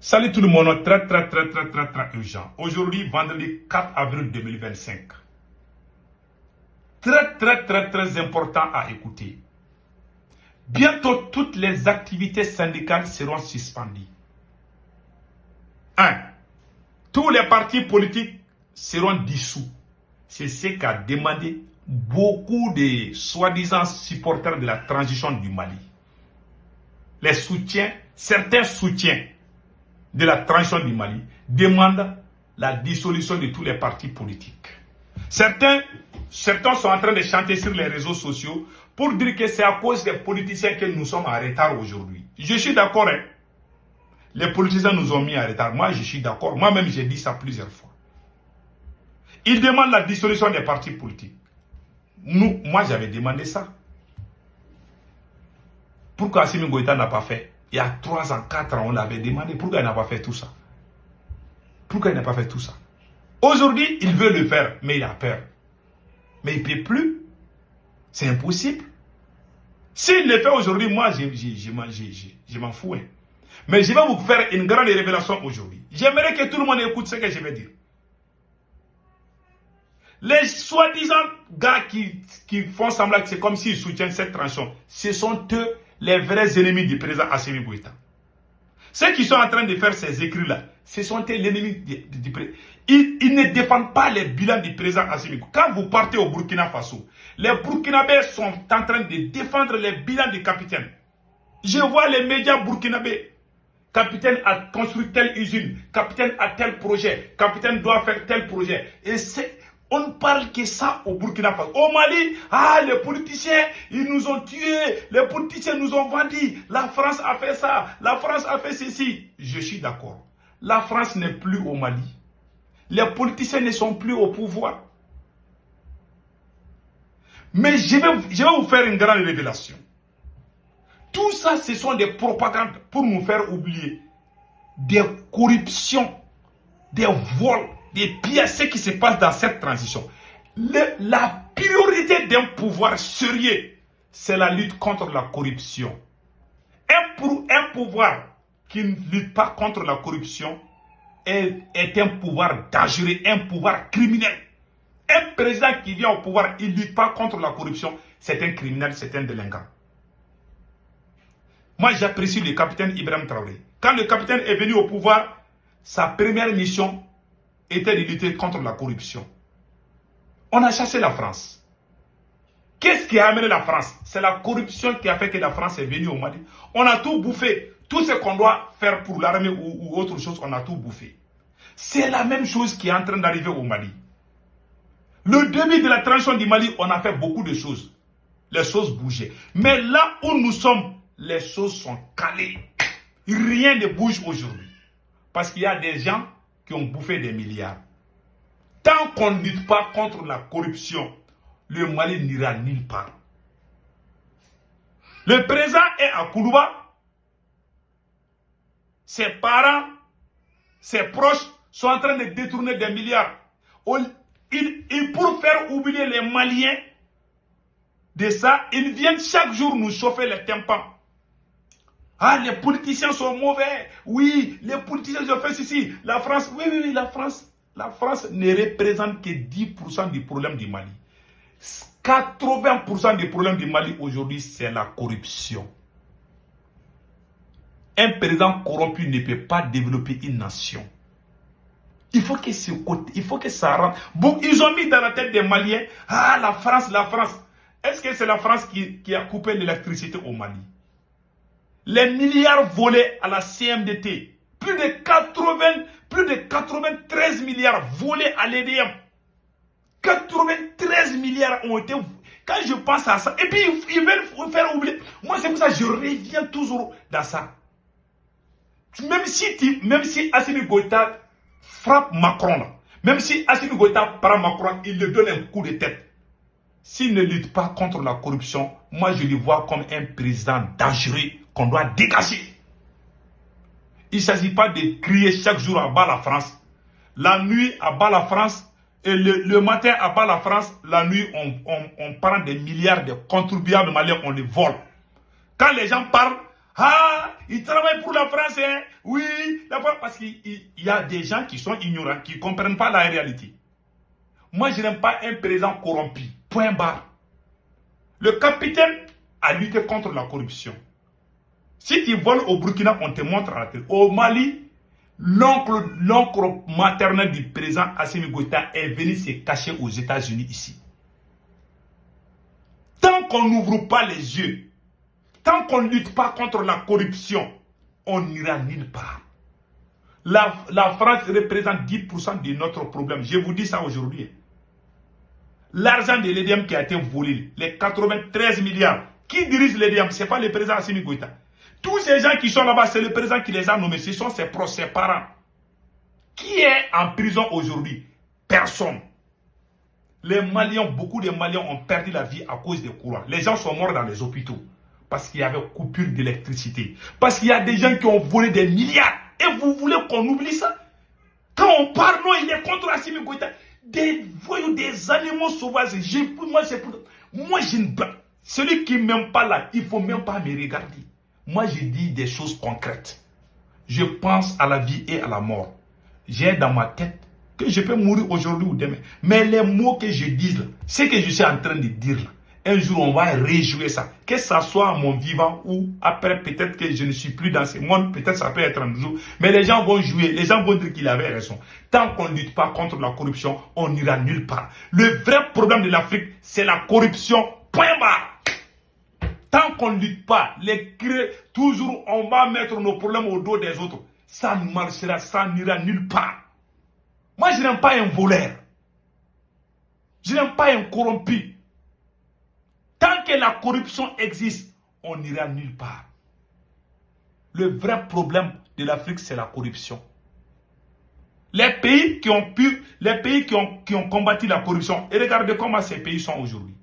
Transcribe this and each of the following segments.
Salut tout le monde, très urgent. Aujourd'hui, vendredi 4 avril 2025. Très important à écouter. Bientôt, toutes les activités syndicales seront suspendues. 1. Tous les partis politiques seront dissous. C'est ce qu'a demandé beaucoup de soi-disant supporters de la transition du Mali. Les soutiens, certains soutiens de la transition du Mali demandent la dissolution de tous les partis politiques. Certains sont en train de chanter sur les réseaux sociaux pour dire que c'est à cause des politiciens que nous sommes en retard aujourd'hui. Je suis d'accord, hein? Les politiciens nous ont mis en retard. Moi, je suis d'accord. Moi-même, j'ai dit ça plusieurs fois. Ils demandent la dissolution des partis politiques. Moi, j'avais demandé ça. Pourquoi Assimi Goïta n'a pas fait? Il y a 3 ans, 4 ans, on l'avait demandé. Pourquoi il n'a pas fait tout ça? Pourquoi il n'a pas fait tout ça? Aujourd'hui, il veut le faire, mais il a peur. Mais il ne peut plus. C'est impossible. S'il le fait aujourd'hui, moi, je m'en fous. Hein. Mais je vais vous faire une grande révélation aujourd'hui. J'aimerais que tout le monde écoute ce que je vais dire. Les soi-disant gars qui font semblant que c'est comme s'ils soutiennent cette transition, ce sont eux les vrais ennemis du président Assimi Goïta. Ceux qui sont en train de faire ces écrits-là, ce sont eux l'ennemi du président. Ils ne défendent pas les bilans du président Assimi Goïta. Quand vous partez au Burkina Faso, les Burkinabés sont en train de défendre les bilans du capitaine. Je vois les médias burkinabés. Capitaine a construit telle usine, capitaine a tel projet, capitaine doit faire tel projet. Et on ne parle que ça au Burkina Faso. Au Mali, les politiciens, ils nous ont tués, les politiciens nous ont vendus, la France a fait ça, la France a fait ceci. Je suis d'accord. La France n'est plus au Mali. Les politiciens ne sont plus au pouvoir. Mais je vais vous faire une grande révélation. Tout ça, ce sont des propagandes pour nous faire oublier des corruptions, des vols, des pièces, ce qui se passe dans cette transition. La priorité d'un pouvoir sérieux, c'est la lutte contre la corruption. Un pouvoir qui ne lutte pas contre la corruption est un pouvoir dangereux, un pouvoir criminel. Un président qui vient au pouvoir, il ne lutte pas contre la corruption, c'est un criminel, c'est un délinquant. Moi, j'apprécie le capitaine Ibrahim Traoré. Quand le capitaine est venu au pouvoir, sa première mission était de lutter contre la corruption. On a chassé la France. Qu'est-ce qui a amené la France? C'est la corruption qui a fait que la France est venue au Mali. On a tout bouffé. Tout ce qu'on doit faire pour l'armée ou autre chose, on a tout bouffé. C'est la même chose qui est en train d'arriver au Mali. Le début de la transition du Mali, on a fait beaucoup de choses. Les choses bougeaient. Mais là où nous sommes, les choses sont calées. Rien ne bouge aujourd'hui. Parce qu'il y a des gens qui ont bouffé des milliards. Tant qu'on ne lutte pas contre la corruption, le Mali n'ira nulle part. Le président est à Koulouba. Ses parents, ses proches sont en train de détourner des milliards. Et pour faire oublier les Maliens de ça, ils viennent chaque jour nous chauffer les tympans. Les politiciens sont mauvais. Oui, les politiciens ont fait ceci. La France, oui, la France ne représente que 10% du problème du Mali. 80% du problème du Mali aujourd'hui, c'est la corruption. Un président corrompu ne peut pas développer une nation. Il faut que ça rentre. Bon, ils ont mis dans la tête des Maliens, la France. Est-ce que c'est la France qui a coupé l'électricité au Mali? Les milliards volés à la CMDT, plus de 93 milliards volés à l'EDM. 93 milliards ont été... Quand je pense à ça, et puis ils veulent vous faire oublier. Moi, c'est pour ça que je reviens toujours dans ça. Même si Assimi Goïta frappe Macron, là, même si Assimi Goïta prend Macron, il lui donne un coup de tête. S'il ne lutte pas contre la corruption, moi je le vois comme un président dangereux qu'on doit dégager. Il ne s'agit pas de crier chaque jour à bas la France. La nuit à bas la France et le matin à bas la France. La nuit on prend des milliards de contribuables maliens, on les vole. Quand les gens parlent, Ah, il travaille pour la France, hein? Oui, parce qu'il y a des gens qui sont ignorants, qui ne comprennent pas la réalité. Moi, je n'aime pas un président corrompu. Point barre. Le capitaine a lutté contre la corruption. Si tu voles au Burkina, on te montre à la télé. Au Mali, l'oncle maternel du président Assimi Goïta est venu se cacher aux États-Unis ici. Tant qu'on n'ouvre pas les yeux, tant qu'on ne lutte pas contre la corruption, on n'ira nulle part. La France représente 10% de notre problème. Je vous dis ça aujourd'hui. L'argent de l'EDM qui a été volé, les 93 milliards, qui dirige l'EDM? Ce n'est pas le président Assimi Goïta. Tous ces gens qui sont là-bas, c'est le président qui les a nommés. Ce sont ses proches, ses parents. Qui est en prison aujourd'hui? Personne. Les Maliens, beaucoup de Maliens ont perdu la vie à cause des courants. Les gens sont morts dans les hôpitaux. Parce qu'il y avait coupure d'électricité. Parce qu'il y a des gens qui ont volé des milliards. Et vous voulez qu'on oublie ça? Quand on parle, non, il est contre Assimi Goïta. Des voyous, des animaux sauvages. Moi, celui qui ne m'aime pas là, il ne faut même pas me regarder. Moi, je dis des choses concrètes. Je pense à la vie et à la mort. J'ai dans ma tête que je peux mourir aujourd'hui ou demain. Mais les mots que je dis là, ce que je suis en train de dire là, un jour on va réjouir ça. Que ça soit à mon vivant ou après peut-être que je ne suis plus dans ce monde, peut-être ça peut être un jour. Mais les gens vont jouer, les gens vont dire qu'il avait raison. Tant qu'on ne lutte pas contre la corruption, on n'ira nulle part. Le vrai problème de l'Afrique, c'est la corruption. Point barre. Tant qu'on ne lutte pas, toujours on va mettre nos problèmes au dos des autres. Ça ne marchera, ça n'ira nulle part. Moi, je n'aime pas un voleur. Je n'aime pas un corrompu. Tant que la corruption existe, on n'ira nulle part. Le vrai problème de l'Afrique, c'est la corruption. Les pays qui ont combattu la corruption, et regardez comment ces pays sont aujourd'hui.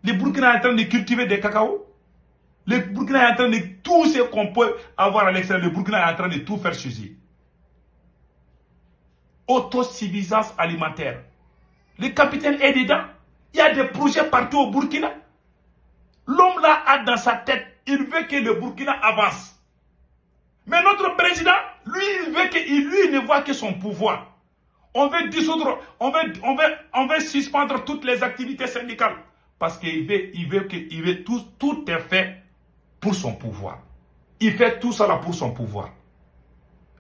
Le Burkina est en train de cultiver des cacao. Le Burkina est en train de tout ce qu'on peut avoir à l'extérieur. Le Burkina est en train de tout faire chez eux. Autosuffisance alimentaire. Le capitaine est dedans. Il y a des projets partout au Burkina. L'homme là a dans sa tête, il veut que le Burkina avance. Mais notre président, lui, il ne voit que son pouvoir. On veut dissoudre, on veut suspendre toutes les activités syndicales. Parce qu'il veut tout est fait pour son pouvoir. Il fait tout ça là pour son pouvoir.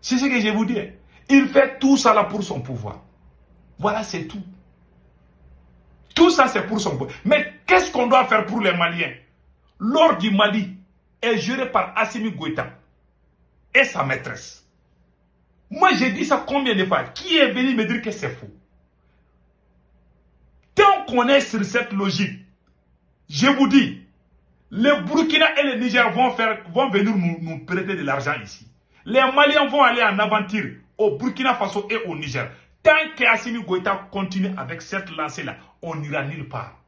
C'est ce que je vous dis. Il fait tout ça là pour son pouvoir. Voilà, c'est tout. Tout ça, c'est pour son pouvoir. Mais qu'est-ce qu'on doit faire pour les Maliens? L'or du Mali est géré par Assimi Goïta et sa maîtresse. Moi, j'ai dit ça combien de fois? Qui est venu me dire que c'est faux? Tant qu'on est sur cette logique, je vous dis, le Burkina et le Niger vont venir nous prêter de l'argent ici. Les Maliens vont aller en aventure au Burkina Faso et au Niger. Tant qu'Assimi Goïta continue avec cette lancée-là, on n'ira nulle part.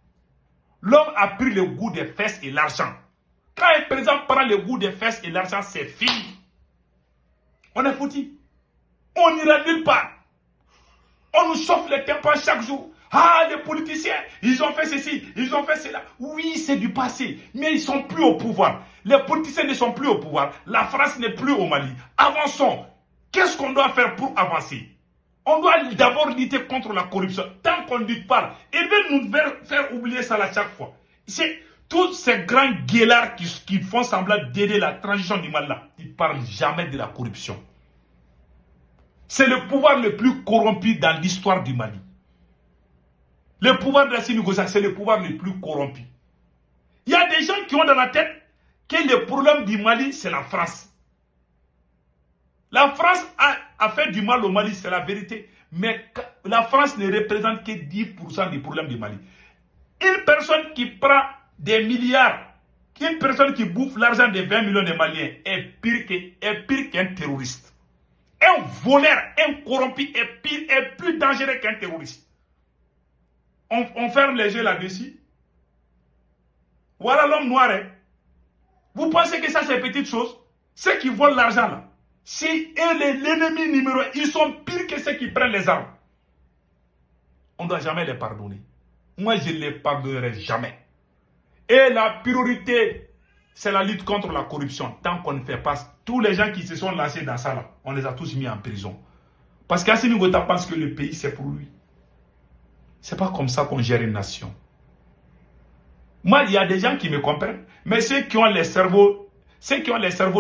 L'homme a pris le goût des fesses et l'argent. Quand un président prend le goût des fesses et l'argent, c'est fini. On est foutu. On n'ira nulle part. On nous chauffe les tympans chaque jour. Ah, les politiciens, ils ont fait ceci, ils ont fait cela. Oui, c'est du passé, mais ils ne sont plus au pouvoir. Les politiciens ne sont plus au pouvoir. La France n'est plus au Mali. Avançons. Qu'est-ce qu'on doit faire pour avancer? On doit d'abord lutter contre la corruption. Tant qu'on ne lutte pas, ils veulent nous faire oublier ça à chaque fois. C'est tous ces grands guélards qui font semblant d'aider la transition du Mali là. Ils ne parlent jamais de la corruption. C'est le pouvoir le plus corrompu dans l'histoire du Mali. Le pouvoir de Assimi Goïta, c'est le pouvoir le plus corrompu. Il y a des gens qui ont dans la tête que le problème du Mali, c'est la France. La France a fait du mal au Mali, c'est la vérité. Mais la France ne représente que 10% des problèmes du Mali. Une personne qui prend des milliards, une personne qui bouffe l'argent de 20 millions de Maliens est pire qu'un terroriste. Un voleur, un corrompu est plus dangereux qu'un terroriste. On ferme les yeux là-dessus. Voilà l'homme noir. Hein? Vous pensez que ça c'est une petite chose? Ceux qui volent l'argent là, c'est l'ennemi numéro 1. Ils sont pires que ceux qui prennent les armes. On ne doit jamais les pardonner. Moi je ne les pardonnerai jamais. Et la priorité c'est la lutte contre la corruption. Tant qu'on ne fait pas, tous les gens qui se sont lancés dans ça, là, on les a tous mis en prison. Parce qu'Assimi Goïta pense que le pays, c'est pour lui. C'est pas comme ça qu'on gère une nation. Moi, il y a des gens qui me comprennent, mais ceux qui ont les cerveaux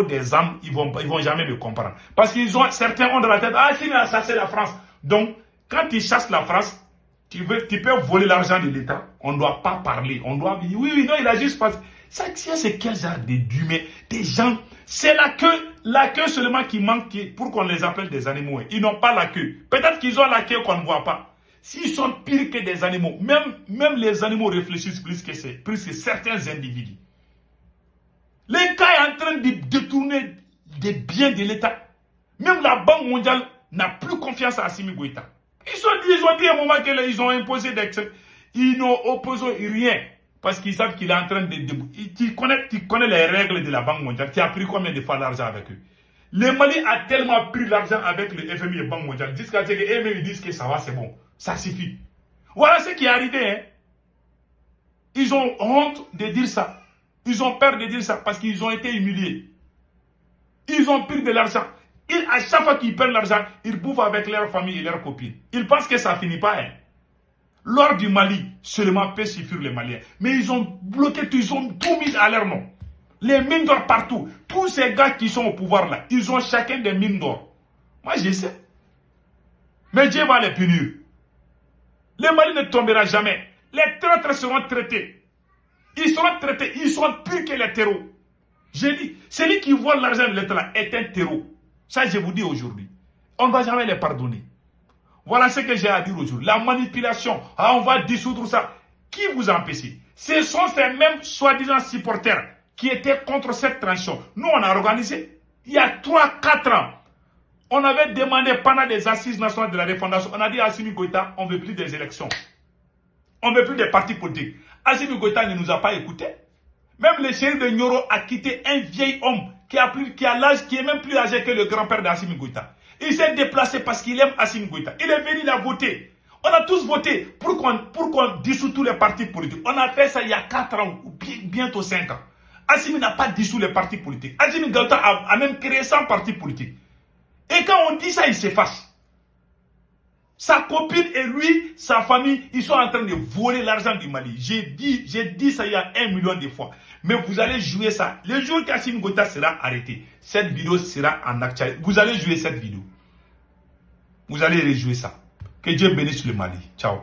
des âmes, ils vont jamais me comprendre. Parce qu'ils ont, certains ont dans la tête, ah, Assimi a chassé la France. Donc, quand ils chassent la France, tu peux voler l'argent de l'État, on ne doit pas parler. On doit dire, oui, non, il a juste passé. Ça, c'est quel genre d'humains, des gens, c'est la queue seulement qui manque pour qu'on les appelle des animaux. Ils n'ont pas la queue. Peut-être qu'ils ont la queue qu'on ne voit pas. S'ils sont pires que des animaux, même les animaux réfléchissent plus que certains individus. L'État est en train de détourner des biens de l'État. Même la Banque mondiale n'a plus confiance à Assimi Goïta. Ils ont dit à un moment qu'ils ont imposé des... Ils n'ont opposé rien. Parce qu'ils savent qu'il est en train de... Tu connais les règles de la Banque mondiale. Tu as pris combien de fois l'argent avec eux? Le Mali a tellement pris l'argent avec le FMI et la Banque mondiale. Jusqu'à ce qu'eux-mêmes disent que ça va, c'est bon. Ça suffit. Voilà ce qui est arrivé. Hein. Ils ont honte de dire ça. Ils ont peur de dire ça parce qu'ils ont été humiliés. Ils ont pris de l'argent. À chaque fois qu'ils prennent l'argent, ils bouffent avec leur famille et leurs copines. Ils pensent que ça ne finit pas. Hein. L'or du Mali seulement peut suffire les Maliens. Mais ils ont bloqué tout, ils ont tout mis à leur nom. Les mines d'or partout. Tous ces gars qui sont au pouvoir là, ils ont chacun des mines d'or. Moi je sais. Mais Dieu va les punir. Le Mali ne tombera jamais. Les traîtres seront traités. Ils seront traités. Ils sont pires que les terreaux. J'ai dit, celui qui vole l'argent de l'État est un terreau. Ça, je vous dis aujourd'hui. On ne va jamais les pardonner. Voilà ce que j'ai à dire aujourd'hui. La manipulation. Ah, on va dissoudre ça. Qui vous a empêché? Ce sont ces mêmes soi-disant supporters qui étaient contre cette transition. Nous, on a organisé. Il y a 3-4 ans. On avait demandé pendant des assises nationales de la refondation. On a dit à Assimi Goïta, on ne veut plus des élections. On ne veut plus des partis politiques. Assimi Goïta ne nous a pas écoutés. Même le shérif de Nioro a quitté un vieil homme qui a l'âge, qui est même plus âgé que le grand-père d'Assimi Goïta. Il s'est déplacé parce qu'il aime Assimi Goïta. Il est venu, il a voté. On a tous voté pour qu'on dissout tous les partis politiques. On a fait ça il y a 4 ans, ou bientôt 5 ans. Assimi n'a pas dissous les partis politiques. Assimi Goïta a même créé 100 partis politiques. Et quand on dit ça, il s'efface. Sa copine et lui, sa famille, ils sont en train de voler l'argent du Mali. J'ai dit ça il y a 1 million de fois. Mais vous allez jouer ça. Le jour qu'Assimi Goïta sera arrêté, cette vidéo sera en actualité. Vous allez jouer cette vidéo. Vous allez rejouer ça. Que Dieu bénisse le Mali. Ciao.